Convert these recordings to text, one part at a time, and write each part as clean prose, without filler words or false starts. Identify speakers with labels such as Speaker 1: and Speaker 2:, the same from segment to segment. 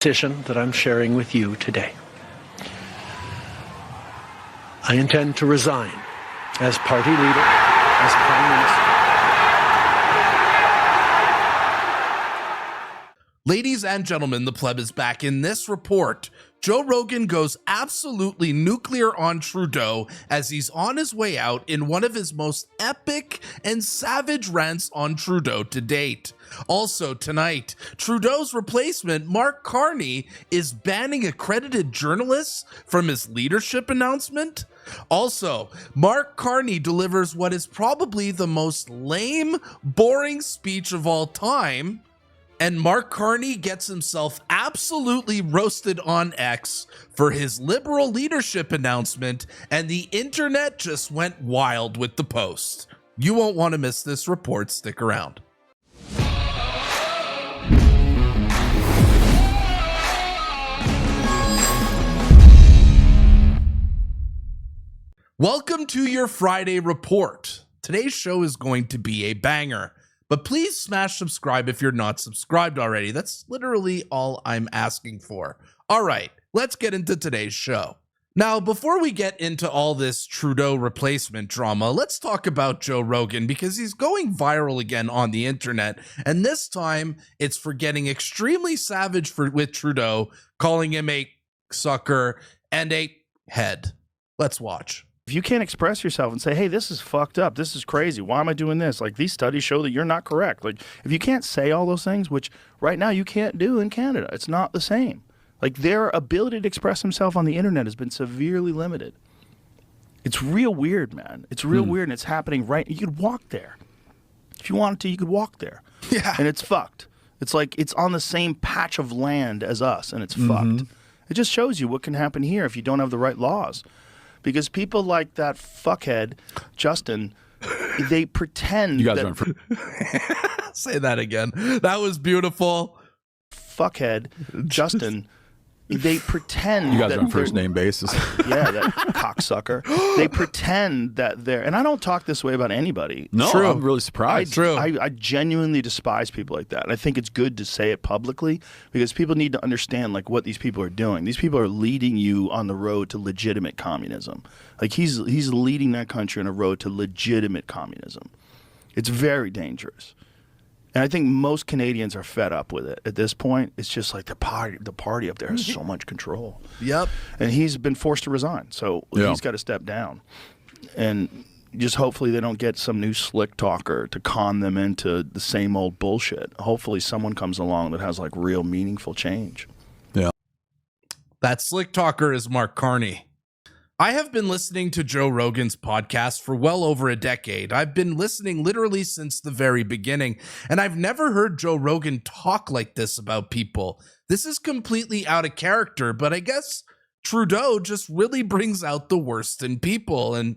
Speaker 1: decision that I'm sharing with you today. I intend to resign as party leader, as Prime Minister.
Speaker 2: Ladies and gentlemen, the pleb is back. In this report, Joe Rogan goes absolutely nuclear on Trudeau as he's on his way out in one of his most epic and savage rants on Trudeau to date. Also tonight, Trudeau's replacement, Mark Carney, is banning accredited journalists from his leadership announcement. Also, Mark Carney delivers what is probably the most lame, boring speech of all time. And Mark Carney gets himself absolutely roasted on X for his liberal leadership announcement, and the internet just went wild with the post. You won't want to miss this report. Stick around. Welcome to your Friday report. Today's show is going to be a banger. But please smash subscribe if you're not subscribed already. That's literally all I'm asking for. All right, let's get into today's show. Now, before we get into all this Trudeau replacement drama, let's talk about Joe Rogan because he's going viral again on the internet. And this time, it's for getting extremely savage with Trudeau, calling him a sucker and a head. Let's watch.
Speaker 3: If you can't express yourself and say, hey, this is fucked up, this is crazy, why am I doing this? Like, these studies show that you're not correct. Like, if you can't say all those things, which right now you can't do in Canada, it's not the same. Like, their ability to express themselves on the internet has been severely limited. It's real weird, man. It's real weird, and it's happening right. You could walk there. If you wanted to, you could walk there. Yeah. And it's fucked. It's like it's on the same patch of land as us, and it's fucked. It just shows you what can happen here if you don't have the right laws. Because people like that fuckhead, Justin, they pretend.
Speaker 4: You guys
Speaker 2: that say that again. That was beautiful.
Speaker 3: Fuckhead, Justin, they pretend.
Speaker 4: You guys are on first name basis.
Speaker 3: Yeah, that cocksucker. They pretend that they're. And I don't talk this way about anybody.
Speaker 4: No,
Speaker 3: True.
Speaker 4: I'm really surprised.
Speaker 3: I genuinely despise people like that. And I think it's good to say it publicly because people need to understand like what these people are doing. These people are leading you on the road to legitimate communism. Like he's leading that country on a road to legitimate communism. It's very dangerous. And I think most Canadians are fed up with it at this point. It's just like the party up there has so much control.
Speaker 2: Yep.
Speaker 3: And he's been forced to resign. So he's got to step down. And just hopefully they don't get some new slick talker to con them into the same old bullshit. Hopefully someone comes along that has like real meaningful change.
Speaker 4: Yeah.
Speaker 2: That slick talker is Mark Carney. I have been listening to Joe Rogan's podcast for well over a decade. I've been listening literally since the very beginning, and I've never heard Joe Rogan talk like this about people. This is completely out of character, but I guess Trudeau just really brings out the worst in people, and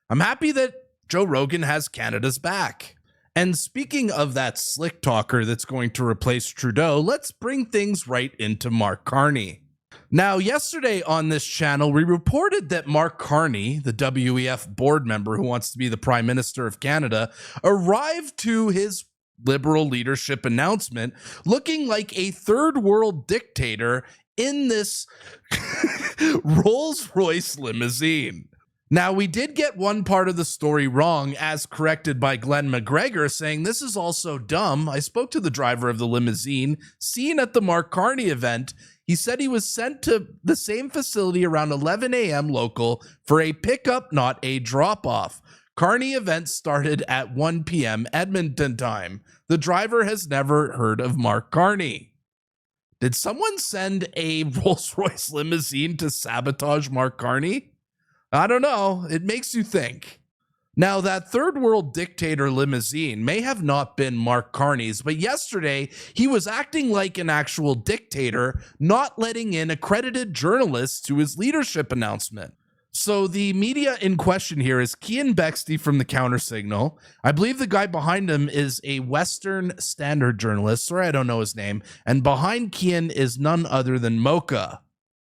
Speaker 2: I'm happy that Joe Rogan has Canada's back. And speaking of that slick talker that's going to replace Trudeau, let's bring things right into Mark Carney. Now, yesterday on this channel, we reported that Mark Carney, the WEF board member who wants to be the Prime Minister of Canada, arrived to his liberal leadership announcement looking like a third world dictator in this Rolls-Royce limousine. Now, we did get one part of the story wrong, as corrected by Glenn McGregor, saying this is also dumb. I spoke to the driver of the limousine seen at the Mark Carney event. He said he was sent to the same facility around 11 a.m. local for a pickup, not a drop-off. Carney event started at 1 p.m. Edmonton time. The driver has never heard of Mark Carney. Did someone send a Rolls-Royce limousine to sabotage Mark Carney? I don't know. It makes you think. Now, that third world dictator limousine may have not been Mark Carney's, but yesterday he was acting like an actual dictator, not letting in accredited journalists to his leadership announcement. So the media in question here is Cian Bexty from the Countersignal. I believe the guy behind him is a Western Standard journalist. Sorry, I don't know his name. And behind Cian is none other than Mocha.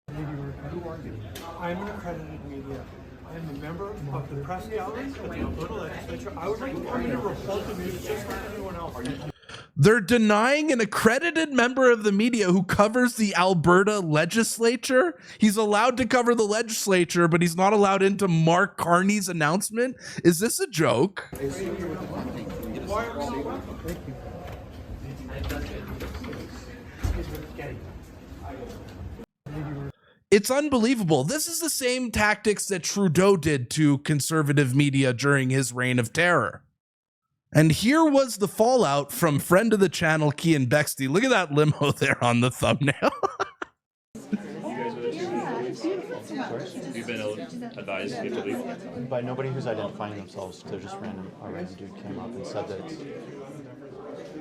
Speaker 5: I'm an accredited media. I'm a member of the press gallery of the Alberta Legislature. I would like to come in and report the news just like anyone else.
Speaker 2: They're denying an accredited member of the media who covers the Alberta legislature. He's allowed to cover the legislature, but he's not allowed into Mark Carney's announcement. Is this a joke? It's unbelievable. This is the same tactics that Trudeau did to conservative media during his reign of terror. And here was the fallout from friend of the channel, Cian Bexty. Look at that limo there on the thumbnail.
Speaker 6: You've been advised to leave?
Speaker 7: By nobody who's identifying themselves. They're just random. A random dude came up and said that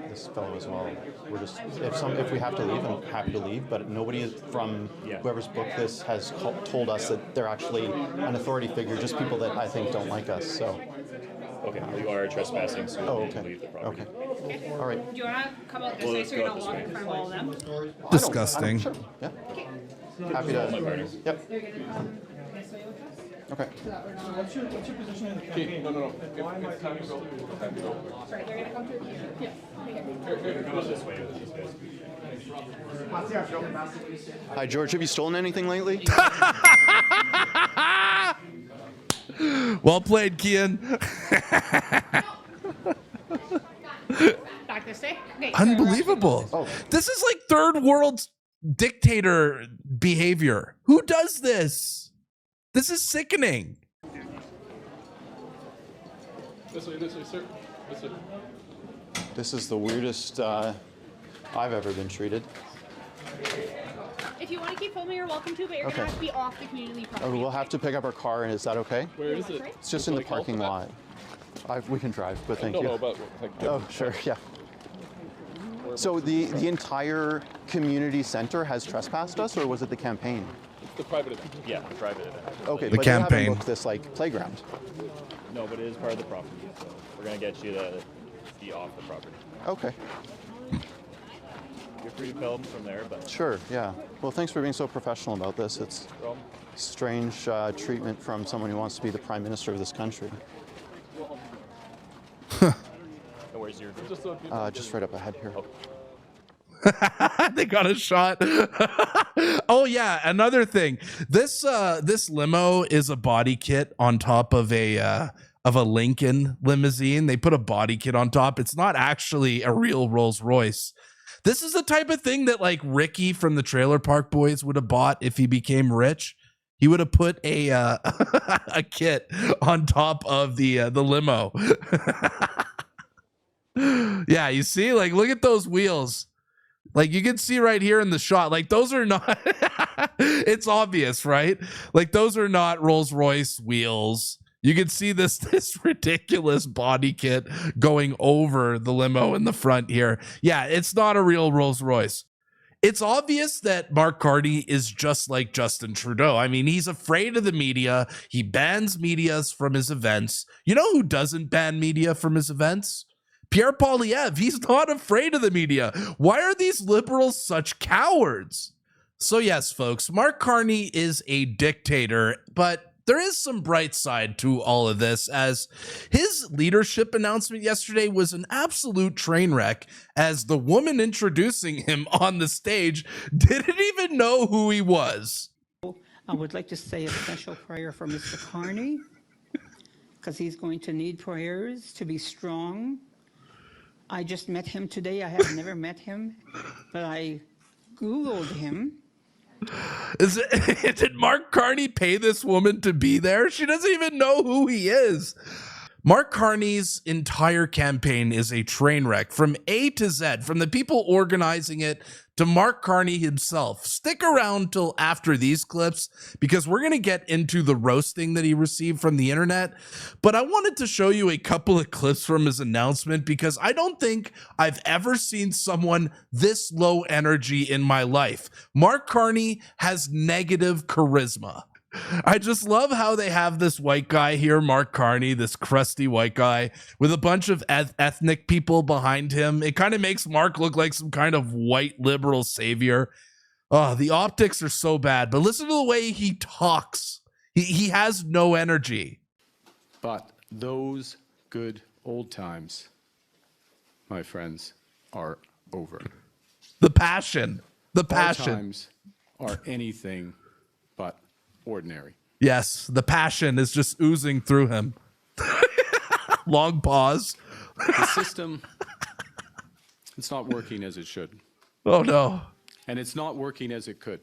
Speaker 7: this fellow as well. We're just if we have to leave, I'm happy to leave. But nobody is from whoever's booked this has told us that they're actually an authority figure. Just people that I think don't like us. So.
Speaker 6: Okay, you are trespassing, so you need to
Speaker 7: okay.
Speaker 6: leave the property.
Speaker 7: Okay. All right.
Speaker 8: Do you want to come out this way so you're not walking in front of all of them?
Speaker 2: Disgusting.
Speaker 7: Sure. Yeah. Happy to. Yep. Okay.
Speaker 5: What's your position in the campaign? No. Why am I time to go?
Speaker 8: Sorry, they're going to come through here. Yeah.
Speaker 6: Come out this way with these guys.
Speaker 7: Hi, George. Have you stolen anything lately?
Speaker 2: Well played, Cian.
Speaker 8: Back this way. Okay,
Speaker 2: Unbelievable.
Speaker 7: Oh.
Speaker 2: This is like third world dictator behavior. Who does this? This is sickening.
Speaker 9: This way, sir. This way.
Speaker 7: This is the weirdest I've ever been treated.
Speaker 8: If you want to keep filming, you're welcome to, but you're going to have to be off the community property.
Speaker 7: We'll have to pick up our car, and is that okay?
Speaker 9: Where is it?
Speaker 7: It's just in the parking lot. We can drive, but thank you.
Speaker 9: No, but like,
Speaker 7: Oh, sure, yeah. So the entire community center has trespassed us, or was it the campaign?
Speaker 9: it's the private event.
Speaker 6: Yeah, the private event.
Speaker 7: Okay,
Speaker 2: The
Speaker 7: but they
Speaker 2: campaign.
Speaker 7: haven't booked this like playground.
Speaker 6: No, but it is part of the property, so we're gonna get you to be off the property.
Speaker 7: Okay,
Speaker 6: You're free to film from there, but
Speaker 7: sure, yeah. Well, thanks for being so professional about this. It's
Speaker 6: no problem.
Speaker 7: strange treatment from someone who wants to be the prime minister of this country.
Speaker 6: And where's your?
Speaker 7: Just right up ahead here.
Speaker 2: They got a shot. Oh yeah, another thing. This limo is a body kit on top of a Lincoln limousine. They put a body kit on top. It's not actually a real Rolls Royce. This is the type of thing that like Ricky from the Trailer Park Boys would have bought if he became rich. He would have put a a kit on top of the limo. Yeah, you see, like, look at those wheels. Like, you can see right here in the shot, like, those are not, it's obvious, right? Like, those are not Rolls-Royce wheels. You can see this ridiculous body kit going over the limo in the front here. Yeah, it's not a real Rolls-Royce. It's obvious that Mark Carney is just like Justin Trudeau. I mean, he's afraid of the media. He bans media from his events. You know who doesn't ban media from his events? Pierre Poilievre. He's not afraid of the media. Why are these liberals such cowards? So yes, folks, Mark Carney is a dictator, but there is some bright side to all of this, as his leadership announcement yesterday was an absolute train wreck, as the woman introducing him on the stage didn't even know who he was.
Speaker 10: I would like to say a special prayer for Mr. Carney, because he's going to need prayers to be strong. I just met him today. I have never met him, but I Googled him.
Speaker 2: Did Mark Carney pay this woman to be there? She doesn't even know who he is. Mark Carney's entire campaign is a train wreck from A to Z, from the people organizing it to Mark Carney himself. Stick around till after these clips, because we're going to get into the roasting that he received from the internet. But I wanted to show you a couple of clips from his announcement, because I don't think I've ever seen someone this low energy in my life. Mark Carney has negative charisma. I just love how they have this white guy here, Mark Carney, this crusty white guy with a bunch of ethnic people behind him. It kind of makes Mark look like some kind of white liberal savior. Oh, the optics are so bad, but listen to the way he talks. He has no energy.
Speaker 11: But those good old times, my friends, are over.
Speaker 2: The passion. The
Speaker 11: Our
Speaker 2: passion.
Speaker 11: times are anything but ordinary.
Speaker 2: Yes, the passion is just oozing through him. Long pause.
Speaker 11: The system, it's not working as it should.
Speaker 2: Oh, no.
Speaker 11: And it's not working as it could.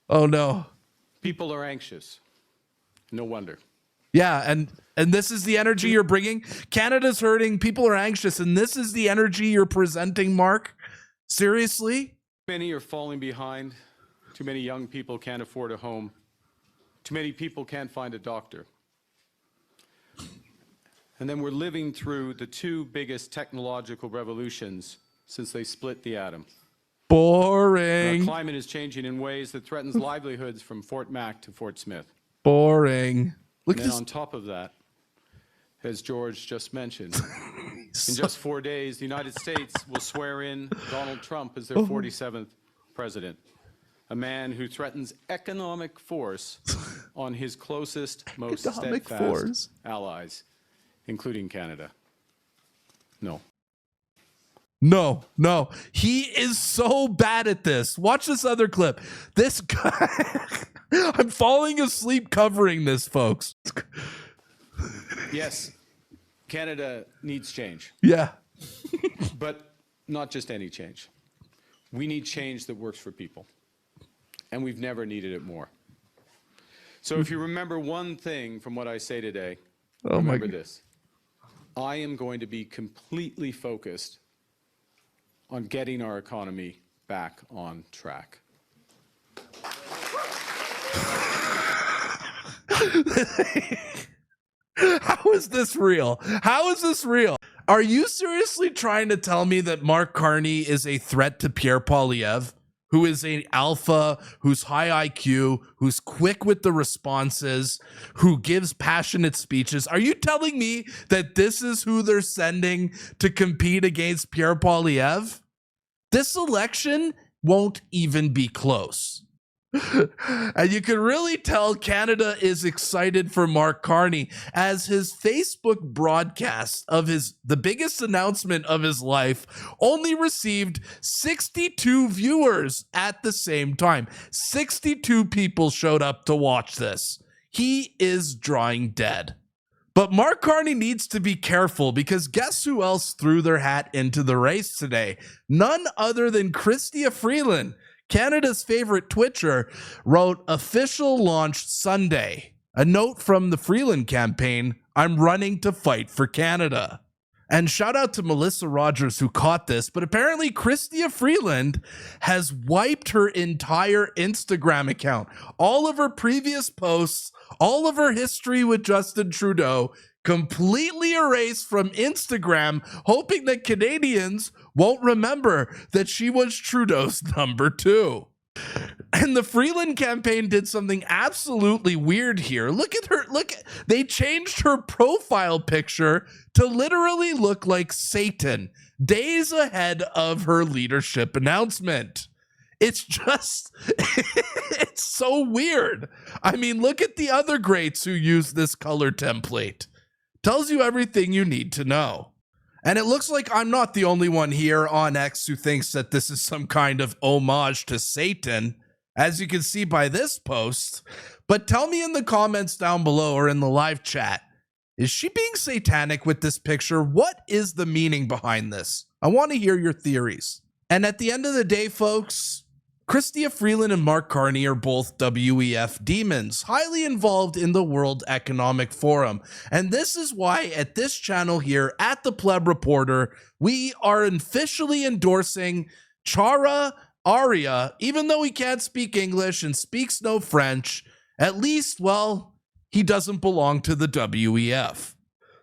Speaker 2: Oh, no.
Speaker 11: People are anxious. No wonder.
Speaker 2: Yeah, and this is the energy you're bringing. Canada's hurting. People are anxious, and this is the energy you're presenting, Mark? Seriously?
Speaker 11: Many are falling behind. Too many young people can't afford a home. Too many people can't find a doctor. And then we're living through the two biggest technological revolutions since they split the atom.
Speaker 2: Boring.
Speaker 11: Our climate is changing in ways that threatens livelihoods from Fort Mac to Fort Smith.
Speaker 2: Boring. Look
Speaker 11: And
Speaker 2: at
Speaker 11: then
Speaker 2: this.
Speaker 11: on top of that, as George just mentioned, in just 4 days, the United States will swear in Donald Trump as their 47th president, a man who threatens economic force on his closest, most
Speaker 2: Economic
Speaker 11: steadfast
Speaker 2: force.
Speaker 11: allies, including Canada. No.
Speaker 2: No, no. He is so bad at this. Watch this other clip. This guy. I'm falling asleep covering this, folks.
Speaker 11: Yes, Canada needs change,
Speaker 2: Yeah.
Speaker 11: but not just any change. We need change that works for people, and we've never needed it more. So if you remember one thing from what I say today, remember this. I am going to be completely focused on getting our economy back on track.
Speaker 2: How is this real? How is this real? Are you seriously trying to tell me that Mark Carney is a threat to Pierre Poilievre, who is an alpha, who's high IQ, who's quick with the responses, who gives passionate speeches? Are you telling me that this is who they're sending to compete against Pierre Poilievre? This election won't even be close. And you can really tell Canada is excited for Mark Carney, as his Facebook broadcast of the biggest announcement of his life only received 62 viewers at the same time. 62 people showed up to watch this. He is drawing dead. But Mark Carney needs to be careful, because guess who else threw their hat into the race today? None other than Freeland, Canada's favorite Twitcher, wrote "Official launch Sunday." A note from the Freeland campaign: "I'm running to fight for Canada." And shout out to Melissa Rogers who caught this, but apparently Freeland has wiped her entire Instagram account. All of her previous posts, all of her history with Justin Trudeau, completely erased from Instagram, hoping that Canadians won't remember that she was Trudeau's number 2. And the Freeland campaign did something absolutely weird here. Look at her. They changed her profile picture to literally look like Satan, days ahead of her leadership announcement. It's just, it's so weird. I mean, look at the other greats who use this color template. Tells you everything you need to know. And it looks like I'm not the only one here on X who thinks that this is some kind of homage to Satan, as you can see by this post. But tell me in the comments down below or in the live chat, is she being satanic with this picture? What is the meaning behind this? I want to hear your theories. And at the end of the day, folks, Freeland and Mark Carney are both WEF demons, highly involved in the World Economic Forum. And this is why at this channel here, at the Pleb Reporter, we are officially endorsing Chara Arya, even though he can't speak English and speaks no French. At least, well, he doesn't belong to the WEF.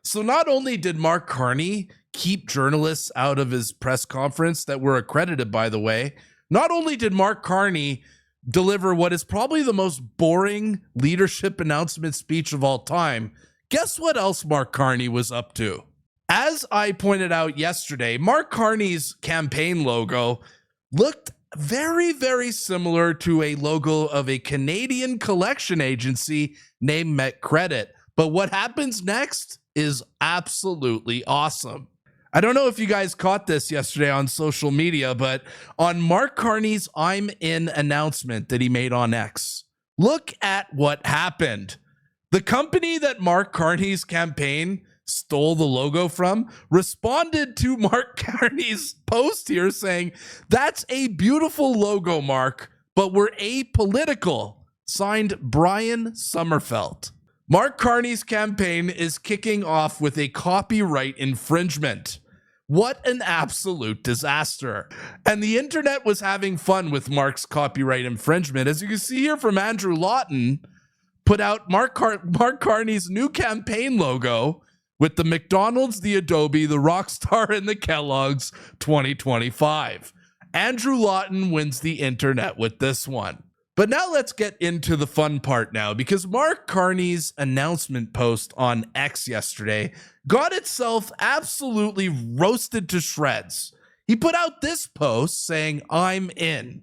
Speaker 2: So not only did Mark Carney keep journalists out of his press conference that were accredited, by the way, not only did Mark Carney deliver what is probably the most boring leadership announcement speech of all time, guess what else Mark Carney was up to? As I pointed out yesterday, Mark Carney's campaign logo looked very, very similar to a logo of a Canadian collection agency named Met Credit. But what happens next is absolutely awesome. I don't know if you guys caught this yesterday on social media, but on Mark Carney's I'm in announcement that he made on X, look at what happened. The company that Mark Carney's campaign stole the logo from responded to Mark Carney's post here saying, "That's a beautiful logo, Mark, but we're apolitical." Signed, Brian Sommerfeld. Mark Carney's campaign is kicking off with a copyright infringement. What an absolute disaster. And the internet was having fun with Mark's copyright infringement. As you can see here from Andrew Lawton, put out Mark Carney's new campaign logo with the McDonald's, the Adobe, the Rockstar, and the Kellogg's 2025. Andrew Lawton wins the internet with this one. But now let's get into the fun part now, because Mark Carney's announcement post on X yesterday got itself absolutely roasted to shreds. He put out this post saying, "I'm in."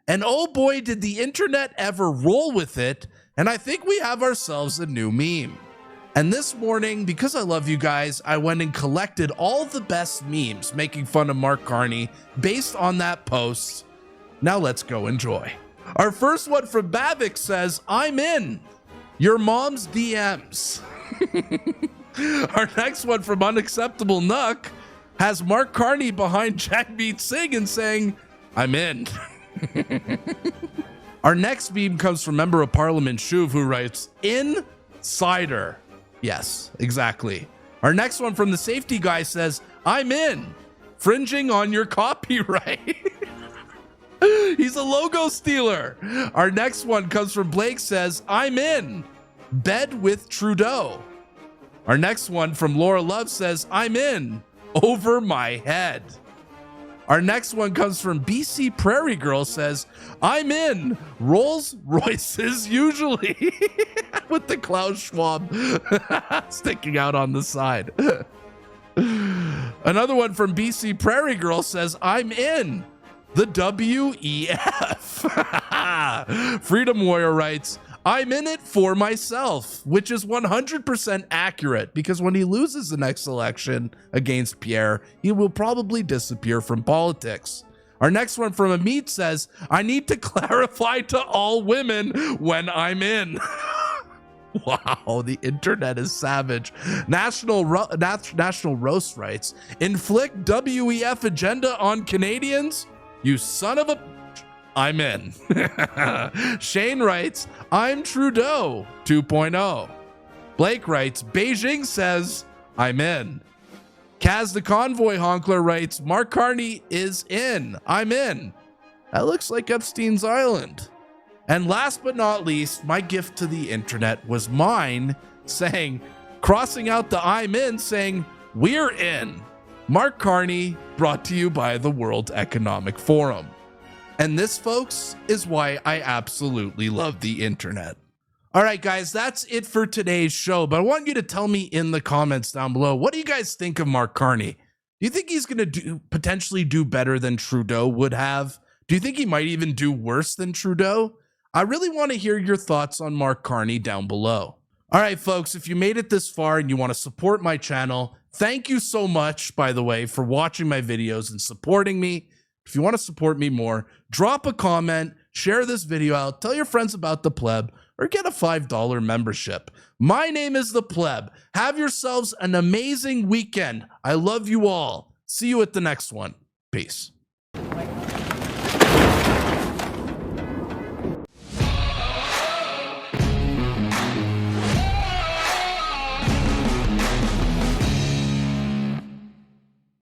Speaker 2: And oh boy, did the internet ever roll with it. And I think we have ourselves a new meme. And this morning, because I love you guys, I went and collected all the best memes making fun of Mark Carney based on that post. Now let's go enjoy. Our first one from Bavik says, "I'm in your mom's DMs." Our next one from Unacceptable Nuck has Mark Carney behind Jagmeet Singh and saying, "I'm in." Our next meme comes from Member of Parliament Shuv, who writes, "Insider." Yes, exactly. Our next one from the safety guy says, "I'm in, fringing on your copyright." He's a logo stealer. Our next one comes from Blake, says, "I'm in, bed with Trudeau." Our next one from Laura Love says, "I'm in, over my head." Our next one comes from BC Prairie Girl, says, "I'm in, Rolls Royces usually," with the Klaus Schwab sticking out on the side. Another one from BC Prairie Girl says, "I'm in, the WEF." Freedom Warrior writes, "I'm in it for myself," which is 100% accurate, because when he loses the next election against Pierre, he will probably disappear from politics. Our next one from Amit says, "I need to clarify to all women when I'm in." Wow, the internet is savage. National Roast writes, "Inflict WEF agenda on Canadians? You son of a..." I'm in. Shane writes, "I'm Trudeau 2.0. Blake writes, "Beijing says I'm in." Kaz the Convoy Honkler writes, "Mark Carney is in. I'm in. That looks like Epstein's Island." And last but not least, my gift to the internet was mine saying, crossing out the "I'm in," saying, "We're in." Mark Carney, brought to you by the World Economic Forum. And this, folks, is why I absolutely love the internet. All right, guys, that's it for today's show. But I want you to tell me in the comments down below, what do you guys think of Mark Carney? Do you think he's going to potentially do better than Trudeau would have? Do you think he might even do worse than Trudeau? I really want to hear your thoughts on Mark Carney down below. All right, folks, if you made it this far and you want to support my channel, thank you so much, by the way, for watching my videos and supporting me. If you want to support me more, drop a comment, share this video out, tell your friends about the Pleb, or get a $5 membership. My name is the Pleb. Have yourselves an amazing weekend. I love you all. See you at the next one. Peace.